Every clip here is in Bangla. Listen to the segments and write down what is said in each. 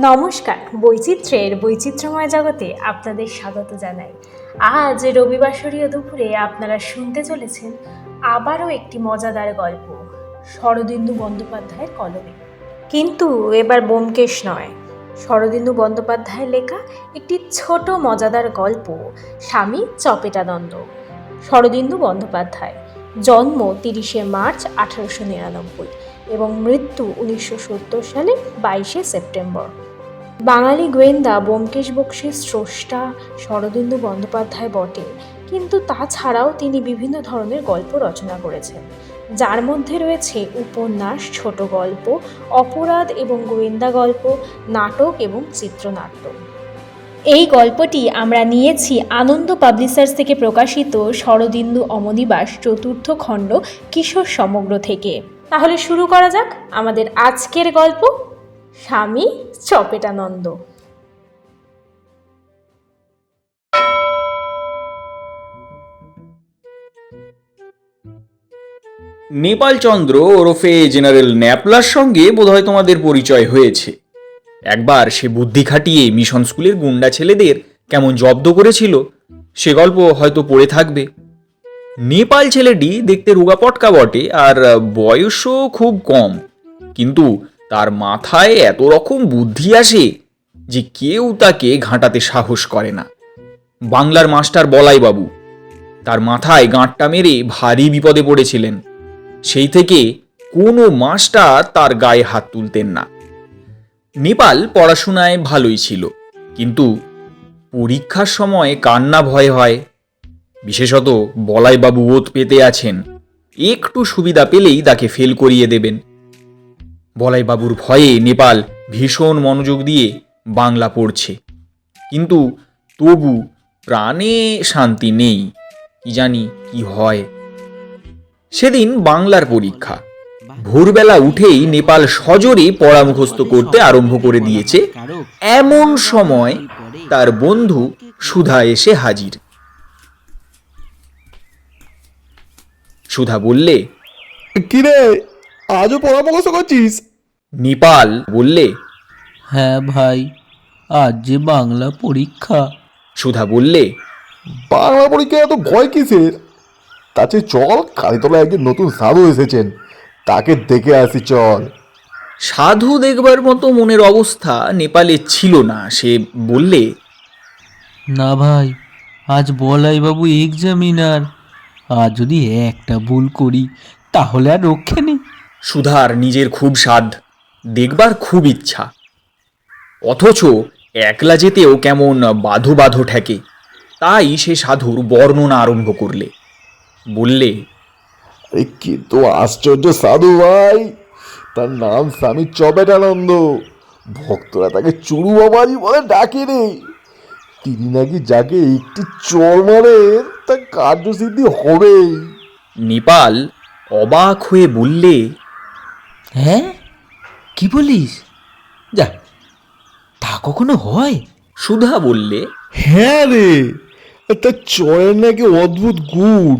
নমস্কার, বৈচিত্র্যের বৈচিত্র্যময় জগতে আপনাদের স্বাগত জানাই। আজ রবিবাসরীয় দুপুরে আপনারা শুনতে চলেছেন আবারও একটি মজাদার গল্প, শরদিন্দু বন্দ্যোপাধ্যায়ের কলমে। কিন্তু এবার ব্যোমকেশ নয়, শরদিন্দু বন্দ্যোপাধ্যায়ের লেখা একটি ছোট মজাদার গল্প, স্বামী চপেটানন্দ। শরদিন্দু বন্দ্যোপাধ্যায়, জন্ম 30শে মার্চ 1899 এবং মৃত্যু 1970 সালে 22শে সেপ্টেম্বর। বাঙালি গোয়েন্দা ব্যোমকেশ বক্সীর স্রষ্টা শরদিন্দু বন্দ্যোপাধ্যায় বটে, কিন্তু তাছাড়াও তিনি বিভিন্ন ধরনের গল্প রচনা করেছেন, যার মধ্যে রয়েছে উপন্যাস, ছোট গল্প, অপরাধ এবং গোয়েন্দা গল্প, নাটক এবং চিত্রনাট্য। এই গল্পটি আমরা নিয়েছি আনন্দ পাবলিশার্স থেকে প্রকাশিত শরদিন্দু অমনিবাস চতুর্থ খণ্ড কিশোর সমগ্র থেকে। তাহলে শুরু করা যাক আমাদের আজকের গল্প, স্বামী চপেটানন্দ। নেপাল চন্দ্র ওরফে জেনারেল ন্যাপলার সঙ্গে বোধহয় তোমাদের পরিচয় হয়েছে। একবার সে বুদ্ধি খাটিয়ে মিশন স্কুলের গুন্ডা ছেলেদের কেমন জব্দ করেছিল সে গল্প হয়তো পড়ে থাকবে। নেপাল ছেলেটি দেখতে রোগা পটকা বটে, আর বয়সও খুব কম, কিন্তু তার মাথায় এত রকম বুদ্ধি আসে যে কেউ তাকে ঘাঁটাতে সাহস করে না। বাংলার মাস্টার বলাই বাবু তার মাথায় গাঁটটা মেরে ভারী বিপদে পড়েছিলেন। সেই থেকে কোনো মাস্টার তার গায়ে হাত তুলতেন না। নেপাল পড়াশোনায় ভালোই ছিল, কিন্তু পরীক্ষার সময় কান্না ভয় হয়। বিশেষত বলাইবাবু ওত পেতে আছেন, একটু সুবিধা পেলেই তাকে ফেল করিয়ে দেবেন। বলাইবাবুর ভয়ে নেপাল ভীষণ মনোযোগ দিয়ে বাংলা পড়ছে, কিন্তু তবু প্রাণে শান্তি নেই। কি জানি কি হয়। সেদিন বাংলার পরীক্ষা। ভোরবেলা উঠেই নেপাল সজোরে পড়া মুখস্থ করতে আরম্ভ করে দিয়েছে। এমন সময় তার বন্ধু সুধা এসে হাজির। সুধা বললে, কিরে, আজও পড়া মুখস্থ করছিস? নেপাল বললে, হ্যাঁ ভাই, আজ যে বাংলা পরীক্ষা। সুধা বললে, বাংলা পরীক্ষায় এত ভয় কিসের? তাছে চল, কালীতলায় একজন নতুন সাধু এসেছেন, তাকে দেখে আসি চল। সাধু দেখবার মতো মনের অবস্থা নেপালের ছিল না। সে বললে, না ভাই, আজ বলাইবাবু এক্সামিনার, আজ যদি একটা ভুল করি তাহলে আর রক্ষে নেই। সুধার নিজের খুব সাধ, দেখবার খুব ইচ্ছা, অথচ একলা যেতেও কেমন বাধো বাধো ঠেকে। তাই সে সাধুর বর্ণনা আরম্ভ করলে। বললে, আরে কিন্তু আশ্চর্য সাধু ভাই, তার নাম স্বামী চপেটানন্দ। ভক্তরা তাকে চুরু বাবাজি বলে ডাকে রে। তিনি নাকি যাকে একটি চড় মারে তার কার্যসিদ্ধি হবেই। নেপাল অবাক হয়ে বললে, হ্যাঁ, কি বলিস? যা, তা কখনো হয়? সুধা বললে, হ্যাঁ রে, তার চয়ের নাকি অদ্ভুত গুণ।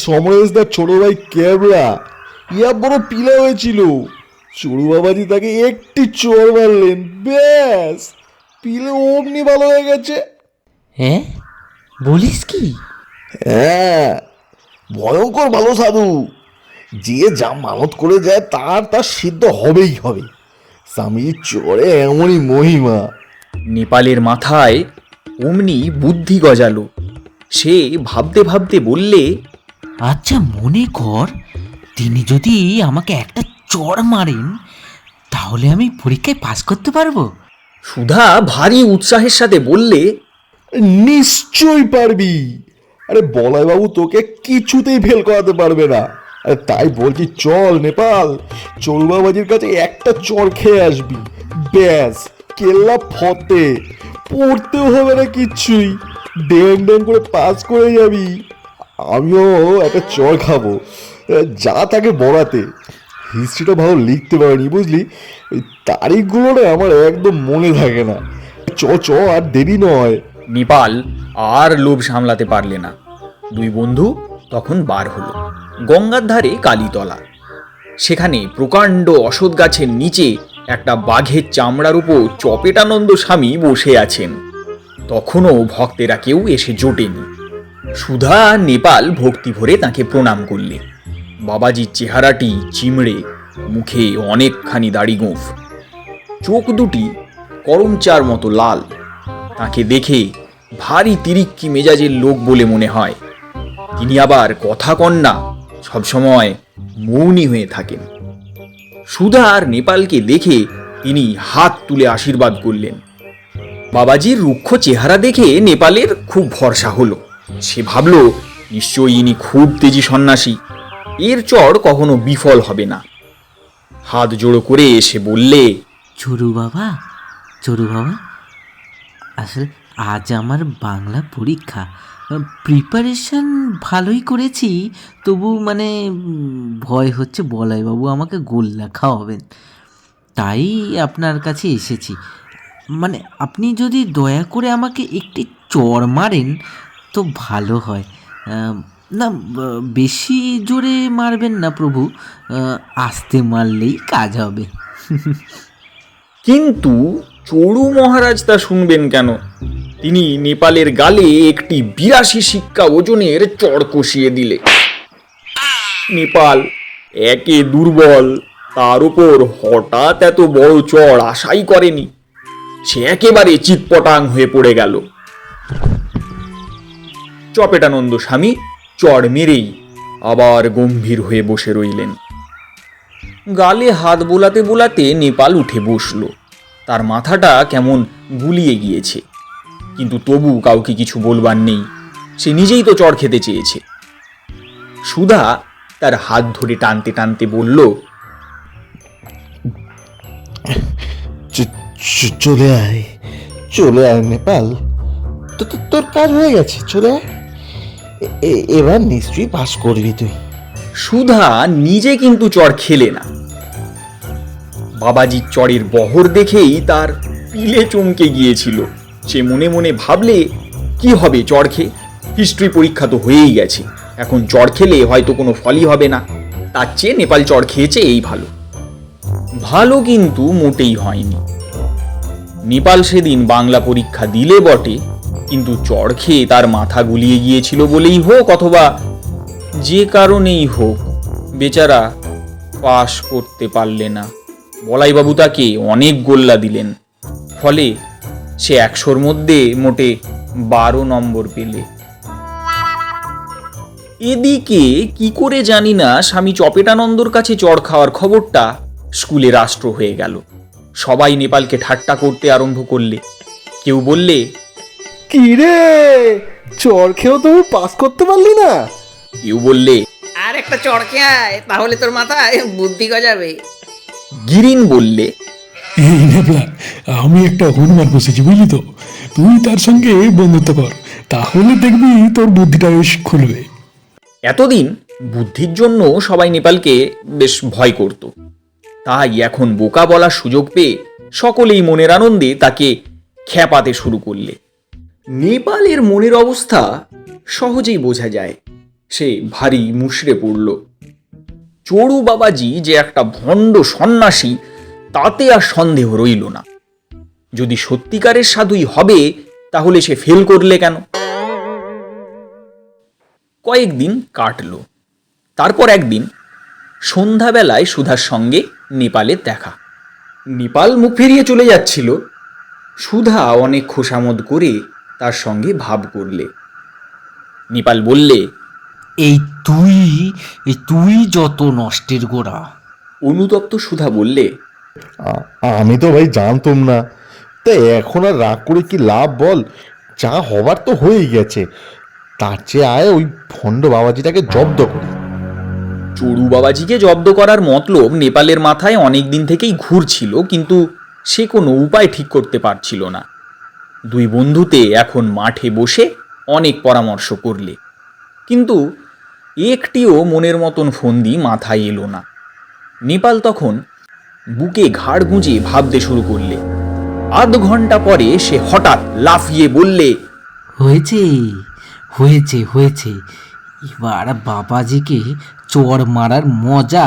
সমরেশ দার ছোট ভাই ক্যাবলা ইয়া বড় পিলা হয়েছিল। চড়ু বাবাজি তাকে একটি চোর মারলেন, ব্যাস পিলে অমনি ভালো হয়ে গেছে। হ্যাঁ, বলিস কি? হ্যাঁ, ভয়ঙ্কর ভালো সাধু। যে যা মানত করে যায় তার সিদ্ধ হবেই হবে। স্বামীর চরে এমনই মহিমা। নেপালের মাথায় অমনি বুদ্ধি গজালো। সে ভাবতে ভাবতে বললে, আচ্ছা মনে কর, তিনি যদি আমাকে একটা চড় মারেন, তাহলে আমি পরীক্ষায় পাস করতে পারবো? সুধা ভারী উৎসাহের সাথে বললে, নিশ্চয়ই পারবি। আরে বলাইবাবু তোকে কিছুতেই ফেল করাতে পারবে না। আরে তাই বলছি, চল নেপাল, চড়ুবাবাজির কাছে একটা চড় খেয়ে আসবি, ব্যাস কেল্লা ফতে। পড়তেও হবে না কিচ্ছুই, ড্যাং ড্যাং করে পাস করে যাবি। আমিও একটা চড় খাবো, যা তাকে বলাতে। হিস্ট্রিটা ভালো লিখতে পারিনি বুঝলি, ওই তারিখগুলো না আমার একদম মনে থাকে না। চ চ, আর দেরি নয়। নেপাল আর লোভ সামলাতে পারলে না। দুই বন্ধু তখন বার হলো। গঙ্গার ধারে কালীতলা। সেখানে প্রকাণ্ড অশ্বত্থ গাছের নিচে একটা বাঘের চামড়ার উপর চপেটানন্দ স্বামী বসে আছেন। তখনও ভক্তেরা কেউ এসে জোটেনি। সুধা নেপাল ভক্তি ভরে তাকে প্রণাম করলে। বাবাজির চেহারাটি চিমড়ে, মুখে অনেকখানি দাড়ি গোঁফ, চোখ দুটি করমচার মতো লাল। তাকে দেখে ভারী তিরিক্কি মেজাজের লোক বলে মনে হয়। তিনি আবার কথা কন না, সবসময় মৌনী হয়ে থাকেন। সুধা আর নেপালকে দেখে তিনি হাত তুলে আশীর্বাদ করলেন। বাবাজির রুক্ষ চেহারা দেখে নেপালের খুব ভরসা হলো। সে ভাবল, নিশ্চয়ই ইনি খুব তেজি সন্ন্যাসী, এর চড় কখনো বিফল হবে না। হাত জোড়ো করে এসে বললে, চড়ু বাবা, আসলে আজ আমার বাংলা পরীক্ষা। প্রিপারেশন ভালোই করেছি, তবু মানে ভয় হচ্ছে বলাইবাবু আমাকে গোল্লা খাওয়াবেন, তাই আপনার কাছে এসেছি। মানে আপনি যদি দয়া করে আমাকে একটি চড় মারেন তো ভালো হয়। না, বেশি জোরে মারবেন না প্রভু, আস্তে মারলেই কাজ হবে। কিন্তু চড়ু মহারাজ তা শুনবেন কেন? তিনি নেপালের গালে একটি 82 সিক্কা ওজনের চড় কষিয়ে দিলে। নেপাল একে দুর্বল, তার উপর হঠাৎ এত বড় চড় আশাই করেনি। সে একেবারে চিৎপটাং হয়ে পড়ে গেল। চপেটানন্দ স্বামী চড় মেরেই আবার গম্ভীর হয়ে বসে রইলেন। গালে হাত বোলাতে বোলাতে নেপাল উঠে বসল। তার মাথাটা কেমন গুলিয়ে গিয়েছে, কিন্তু তবু কাউকে কিছু বলবার নেই। সে নিজেই তো চড় খেতে চেয়েছে। সুধা তার হাত ধরে টানতে টানতে বলল, চলে আয় নেপাল, তোর কাজ হয়ে গেছে, চলে আয়। এবার নিশ্চয়ই পাস করবি তুই। সুধা নিজে কিন্তু চড় খেলে না। বাবাজির চড়ের বহর দেখেই তার পিলে চমকে গিয়েছিল। সে মনে মনে ভাবলে, কি হবে চড় খেয়ে? হিস্ট্রি পরীক্ষা তো হয়েই গেছে, এখন চড় খেলে হয়তো কোনো ফলই হবে না। তার চেয়ে নেপাল চড় খেয়েছে এই ভালো। ভালো কিন্তু মোটেই হয়নি। নেপাল সেদিন বাংলা পরীক্ষা দিলে বটে, কিন্তু চড় খেয়ে তার মাথা গুলিয়ে গিয়েছিল বলেই হোক অথবা যে কারণেই হোক, বেচারা পাশ করতে পারলে না। বলাইবাবু তাকে অনেক গোল্লা দিলেন, ফলে সে 100-র মধ্যে মোটে 12 নম্বর পেলে। এদিকে কি করে জানি না স্বামী চপেটানন্দর কাছে চড় খাওয়ার খবরটা স্কুলে রাষ্ট্র হয়ে গেল। সবাই নেপালকে ঠাট্টা করতে আরম্ভ করলে। কেউ বললে, কি রে, চর খেয়েও তুমি পাস করতে পারলি না? কেউ বললে, আর একটা চড়কে আয়, তাহলে তোর মাথায় বুদ্ধি গজাবে। গিরিন বললে, এই নেপলা, আমি একটা হনুমান বসেছি বুঝলি তো, তুই তার সঙ্গে বন্ধুত্ব কর, তাহলে দেখবি তোর বুদ্ধিটা বেশ খুলবে। এতদিন বুদ্ধির জন্য সবাই নেপালকে বেশ ভয় করত, তাই এখন বোকা বলার সুযোগ পেয়ে সকলেই মনের আনন্দে তাকে খ্যাপাতে শুরু করলে। নেপালের মনের অবস্থা সহজেই বোঝা যায়। সে ভারী মুষড়ে পড়ল। চড়ু বাবাজি যে একটা ভণ্ড সন্ন্যাসী তাতে আর সন্দেহ রইল না। যদি সত্যিকারের সাধুই হবে তাহলে সে ফেল করলে কেন? কয়েকদিন কাটল। তারপর একদিন সন্ধ্যাবেলায় সুধার সঙ্গে নেপালের দেখা। নেপাল মুখ ফিরিয়ে চলে যাচ্ছিল। সুধা অনেক খোশামদ করে তার সঙ্গে ভাব করলে। নেপাল বললে, এই তুই যত নষ্টের গোড়া। অনুতপ্ত সুধা বললে, আমি তো ভাই জানতাম না, তাই এখন আর রাগ করে কি লাভ বল? যা হবার তো হয়েই গেছে, তার চেয়ে আয় ওই ভণ্ড বাবাজিটাকে জব্দ করি। চড়ু বাবাজিকে জব্দ করার মতলব নেপালের মাথায় অনেক দিন থেকেই ঘুরছিল, কিন্তু সে কোনো উপায় ঠিক করতে পারছিল না। দুই বন্ধুতে এখন মাঠে বসে অনেক পরামর্শ করলে, কিন্তু একটিও মনের মতন ফন্দি মাথায় এলো না। নেপাল তখন বুকে ঘাড় গুঁজে ভাবতে শুরু করলে। আধ ঘন্টা পরে সে হঠাৎ লাফিয়ে বললে, হয়েছে হয়েছে হয়েছে, এবার বাবাজিকে চড় মারার মজা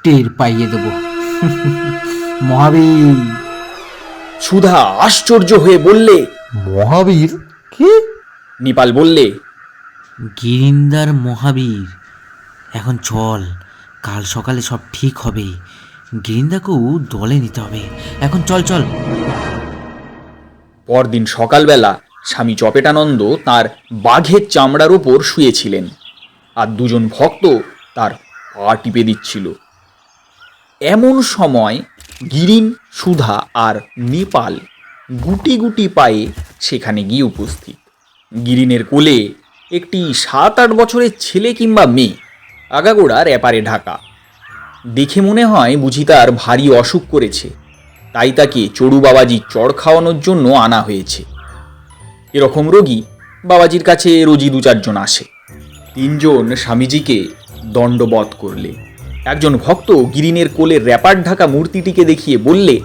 টের পাইয়ে দেব। মহাবীর। সুধা আশ্চর্য হয়ে বললে। মহাবীর? কি? নেপাল বললে, গিরিন্দার মহাবীর। এখন চল, কাল সকালে সব ঠিক হবে। গিরিন্দাকেও দলে নিতে হবে। এখন চল চল। পরদিন সকালবেলা স্বামী চপেটানন্দ তার বাঘের চামড়ার ওপর শুয়েছিলেন, আর দুজন ভক্ত তার পা টিপে দিচ্ছিল। এমন সময় গিরিন, সুধা আর নেপাল গুটি গুটি পায়ে সেখানে গিয়ে উপস্থিত। গিরিনের কোলে একটি 7-8 বছরের ছেলে কিংবা মেয়ে, আগাগোড়া র্যাপারে ঢাকা। দেখে মনে হয় বুঝি তার ভারী অসুখ করেছে, তাই তাকে চড়ু বাবাজির চড় খাওয়ানোর জন্য আনা হয়েছে। এরকম রোগী বাবাজির কাছে রোজই 2-4 জন আসে। 3 জন স্বামীজিকে দণ্ডবধ করলে। একজন ভক্ত গিরিনের কোলে র্যাপার ঢাকা মূর্তিটিকে দেখিয়ে বললে,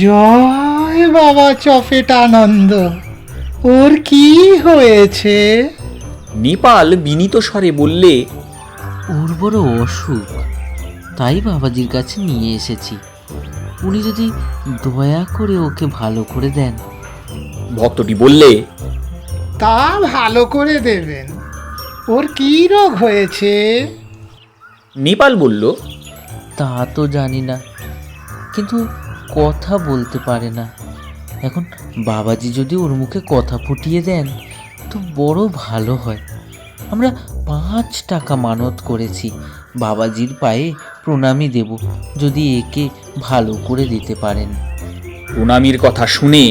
জয় বাবা চপেটানন্দ, ওর কি হয়েছে? নেপাল বিনীত স্বরে বললে, ওর বড় অসুখ, তাই বাবাজির কাছে নিয়ে এসেছি। উনি যদি দয়া করে ওকে ভালো করে দেন। ভক্তটি বললে, তা ভালো করে দেবেন। ওর কি রোগ হয়েছে? নেপাল বলল, তা তো জানি না, কিন্তু কথা বলতে পারে না। এখন বাবাজি যদি ওর মুখে কথা ফুটিয়ে দেন তো বড় ভালো হয়। আমরা 5 টাকা মানত করেছি, বাবাজির পায়ে প্রণামী দেব যদি একে ভালো করে দিতে পারেন। প্রণামীর কথা শুনে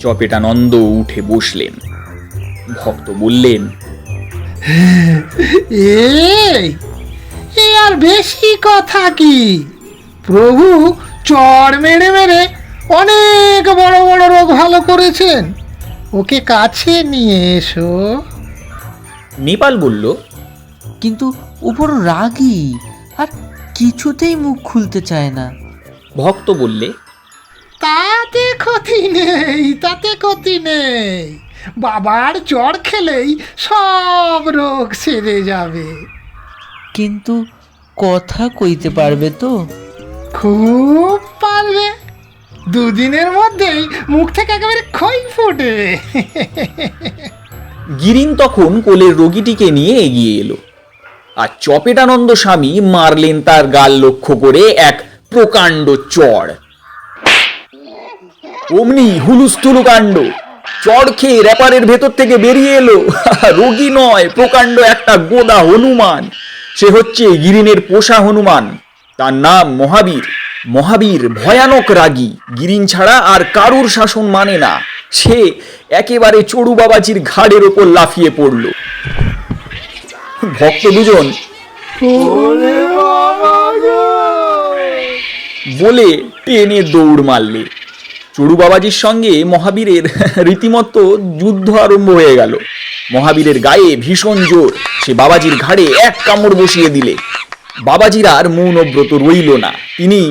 চপেটানন্দ উঠে বসলেন। ভক্ত বললেন, এ আর বেশি কথা কি? প্রভু চড় মেরে মেরে অনেক বড় বড় রোগ ভালো করেছেন। ওকে কাছে নিয়ে এসো। নেপাল বলল, কিন্তু উপর রাগী আর কিছুতেই মুখ খুলতে চায় না। ভক্ত বললে, তাতে ক্ষতি নেই, তাতে ক্ষতি নেই। বাবার চড় খেলেই সব রোগ সেরে যাবে। কিন্তু কথা কইতে পারবে তো? খুব পারবে। 2 দিনের মধ্যেই মুখ থেকে একেবারে খই ফুটবে। গিরিন তখন কোলের রোগীটিকে নিয়ে এগিয়ে এলো, আর চপেটানন্দ স্বামী মারলেন তার গাল লক্ষ্য করে এক প্রকাণ্ড চড়। অমনি হুলুস্থুলু কাণ্ড, চড় খেয়ে র্যাপারের ভেতর থেকে বেরিয়ে এলো রোগী নয়, প্রকাণ্ড একটা গোদা হনুমান। সে হচ্ছে গিরিনের পোষা হনুমান। তার নাম মহাবীর। মহাবীর ভয়ানক রাগী, গিরিন ছাড়া আর কারুর শাসন মানে না। সে একেবারে চড়ু বাবাজির ঘাড়ের ওপর লাফিয়ে পড়ল। ভক্ত দুজন বলে টেনে দৌড় মারলে। চড়ু বাবাজির সঙ্গে মহাবীরের রীতিমতো যুদ্ধ আরম্ভ হয়ে গেল। মহাবীরের গায়ে ভীষণ জোর, সে বাবাজির ঘাড়ে এক কামড় বসিয়ে দিলে। বাবাজির আর মৌনব্রত রইল না, তিনি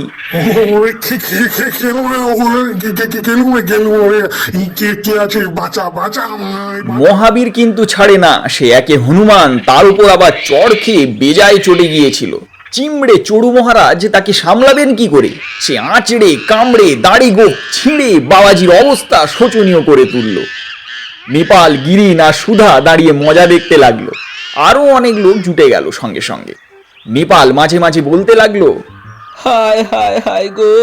মহাবীর কিন্তু ছাড়ে না। সে একে হনুমান, তার উপর আবার চড় খেয়ে বেজায় চড়ে গিয়েছিল। চিমড়ে চড়ু মহারাজ তাকে সামলাবেন কি করে? সে আঁচড়ে কামড়ে দাড়ি গোপ ছিঁড়ে বাবাজির অবস্থা শোচনীয় করে তুলল। নেপাল, গিরিন আর সুধা দাঁড়িয়ে মজা দেখতে লাগলো। আরো অনেক লোক জুটে গেল সঙ্গে সঙ্গে। নেপাল মাঝে মাঝে বলতে লাগলো, হায় হায় হায় গো,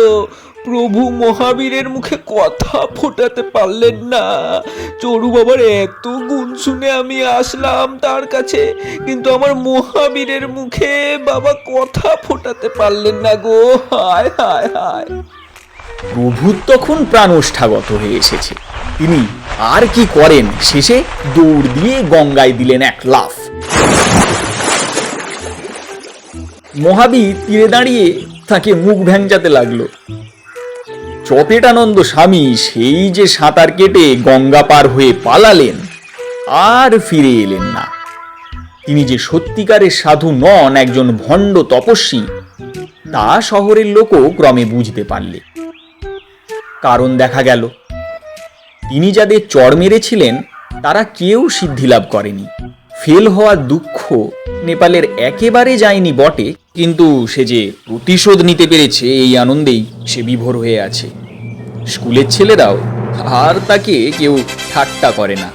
প্রভু মহাবীরের মুখে কথা ফোটাতে পারলেন না। চড়ু বাবার এত গুণ শুনে আমি আসলাম তার কাছে, কিন্তু আমার মহাবীরের মুখে বাবা কথা ফোটাতে পারলেন না গো। হায় হায় হায়। প্রভুর তখন প্রাণষ্ঠাগত হয়ে এসেছে। তিনি আর কি করেন, শেষে দৌড় দিয়ে গঙ্গায় দিলেন এক লাফ। মহাবীর তীরে দাঁড়িয়ে তাকে মুখ ভ্যাংচাতে লাগলো। চপেটানন্দ স্বামী সেই যে সাঁতার কেটে গঙ্গা পার হয়ে পালালেন, আর ফিরে এলেন না। তিনি যে সত্যিকারের সাধু নন, একজন ভণ্ড তপস্বী, তা শহরের লোকও ক্রমে বুঝতে পারলে। কারণ দেখা গেল, তিনি যাদের চড় মেরেছিলেন তারা কেউ সিদ্ধি লাভ করেনি। ফেল হওয়ার দুঃখ নেপালের একেবারে যায়নি বটে, কিন্তু সে যে প্রতিশোধ নিতে পেরেছে এই আনন্দেই সে বিভোর হয়ে আছে। স্কুলের ছেলেরাও আর তাকে কেউ ঠাট্টা করে না।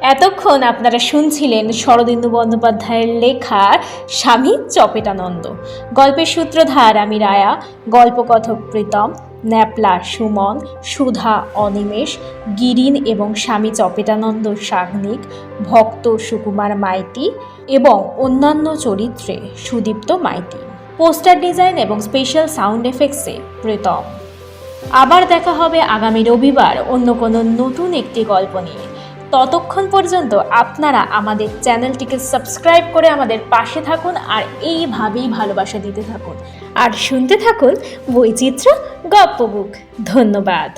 এতক্ষণ আপনারা শুনছিলেন শরদিন্দু বন্দ্যোপাধ্যায়ের লেখা স্বামী চপেটানন্দ। গল্পের সূত্রধার আমি রায়া, গল্পকথক প্রীতম, ন্যাপলা সুমন, সুধা অনিমেষ, গিরিন এবং স্বামী চপেটানন্দ সাগ্নিক, ভক্ত সুকুমার মাইতি এবং অন্যান্য চরিত্রে সুদীপ্ত মাইতি। পোস্টার ডিজাইন এবং স্পেশাল সাউন্ড এফেক্টসে প্রীতম। আবার দেখা হবে আগামী রবিবার অন্য কোনো নতুন একটি গল্প নিয়ে। ততক্ষণ পর্যন্ত আপনারা আমাদের চ্যানেলটিকে সাবস্ক্রাইব করে আমাদের পাশে থাকুন আর এইভাবেই ভালোবাসা দিতে থাকুন আর শুনতে থাকুন বৈচিত্র্য গপ্পবুক। ধন্যবাদ।